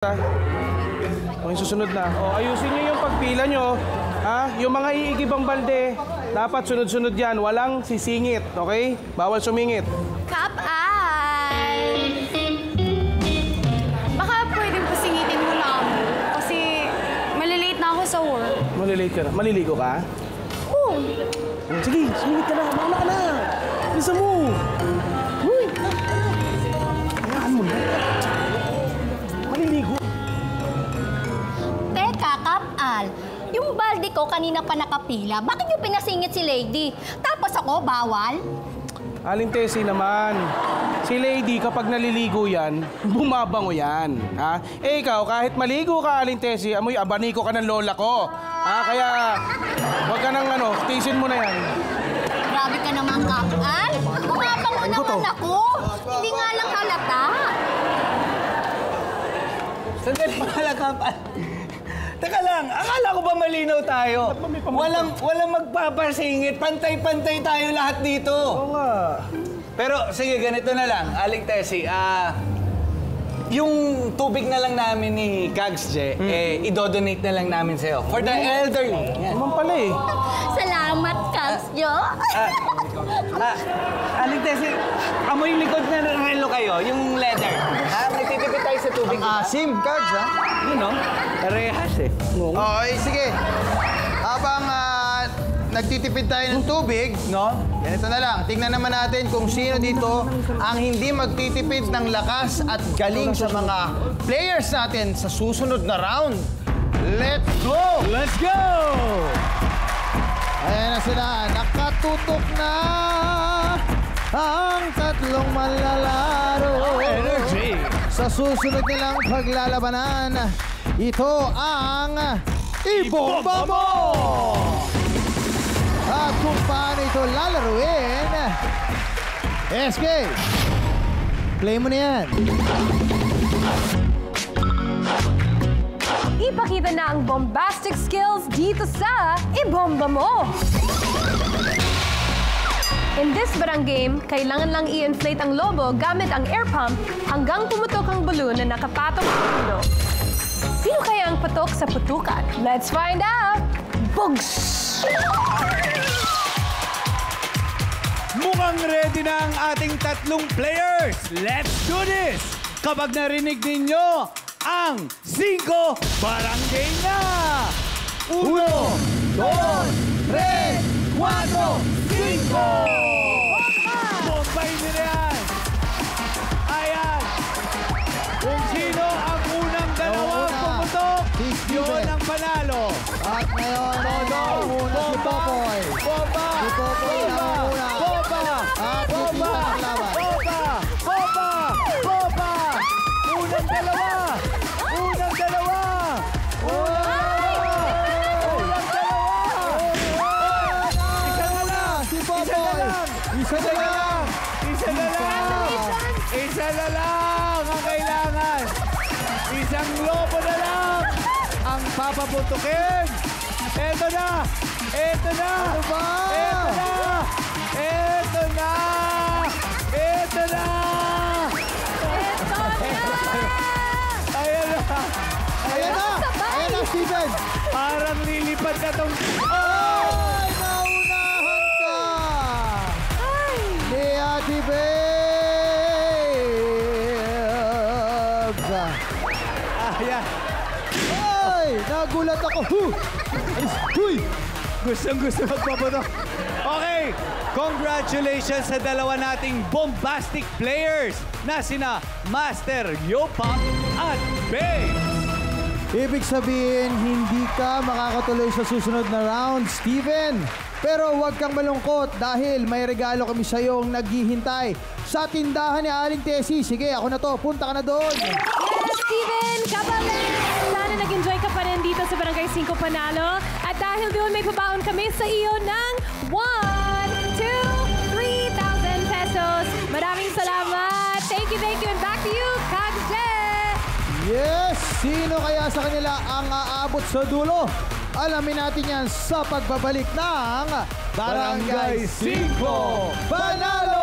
Okay, susunod na. O, ayusin nyo yung pagpila nyo. Ha? Yung mga iigibang balde, dapat sunod-sunod yan. Walang sisingit, okay? Bawal sumingit. Kapal! Baka pwedeng pasingitin mo lang ako. Kasi malilate na ako sa work. Malilate ka na. Maliligo ka? Oo. Sige, sumingit ka na. Mauna ka na. Bisa mo. Uy! Hayaan mo na. Maliligo. Teka, Kapal. Yung balde ko kanina pa nakapila. Bakit yung pinasingit si Lady? Tapos ako, bawal? Aling Tessie naman. Si Lady, kapag naliligo yan, bumabango yan. Ha? Eh ikaw, kahit maligo ka, Aling Tessie, amoy abaniko ka ng lola ko. Ha? Kaya, wag ka nang tiisin mo na yan. Grabe ka naman, Kapal. Bumabango naman ako. Hindi nga lang halata. Sandali pala, Kapal. Teka lang, akala ko ba malinaw tayo? Walang magpapasingit. Pantay-pantay tayo lahat dito. Oo nga. Pero sige, ganito na lang. Aling Tessie, yung tubig na lang namin ni Kags Je, idodonate na lang namin sa'yo. For the elderly. Yan. Naman pala eh. Salamat, Kagsyo. Aling Tessie, amoy likod na relo kayo, yung leather. Ha? May titipid tayo sa tubig. Asim, Kags, ha? You know, parehas eh. Okay, sige. Habang nagtitipid tayo ng tubig, no? Ganito na lang. Tingnan naman natin kung sino dito ang hindi magtitipid ng lakas at galing sa mga players natin sa susunod na round. Let's go! Let's go! Ayan na sila. Nakatutok na ang tatlong manlalaro. Energy! Sa susunod nilang paglalabanan, ito ang Ibomba Mo! At kung paano ito lalaruin, SK, play mo na yan. Ipakita na ang bombastic skills dito sa Ibomba Mo! In this barang game, kailangan lang i-inflate ang lobo gamit ang air pump hanggang pumutok ang balloon na nakapatok sa ulo. Sino kaya ang patok sa putukan? Let's find out! Bugs! Mukhang ready na ang ating tatlong players. Let's do this! Kapag narinig ninyo ang 5 barangay na! 1, 2, 3, 4, 5! Bombay nyo na yan! Ayan! Kung sino ang unang dalawang pumutok, yun ang panalo. At ngayon, muna si Popoy. Bomba! Si Popoy ang una. Bomba! At si Tita ang laban. Bomba! Bomba! Bomba! Unang dalawa! Unang dalawa! Unang dalawa! Isa na lang! Si Popoy. Isa na lang. Isa na lang! Isa na lang ang kailangan! Isang lobo na lang ang papaputukin! Eto na! Eto na! Ano ba? Eto na! Eto na! Eto na! Ayan na! Ayan na! Ayan na, Steven! Parang lilipad na tong... Ay! Naunahan ka! Ni Ate Babes! Ayan! Ay! Nagulat ako! Huy! Gustong-gusto magpaputok. Okay, congratulations sa dalawa nating bombastic players na sina Master Yopap at Babe. Ibig sabihin, hindi ka makakatuloy sa susunod na round, Steven. Pero huwag kang malungkot dahil may regalo kami sa iyong naghihintay sa tindahan ni Aling Tessie. Sige, ako na to. Punta ka na doon. Yes, Steven! Kapatid! Sana nag-enjoy ka pa rin dito sa Barangay 5 Panalo. At dahil doon may pabaon kami sa iyo ng 1, 2, 3,000 pesos. Maraming salamat! Thank you, and back to you, Kags Je! Yes! Sino kaya sa kanila ang aabot sa dulo? Alamin natin yan sa pagbabalik ng Barangay 5 Panalo!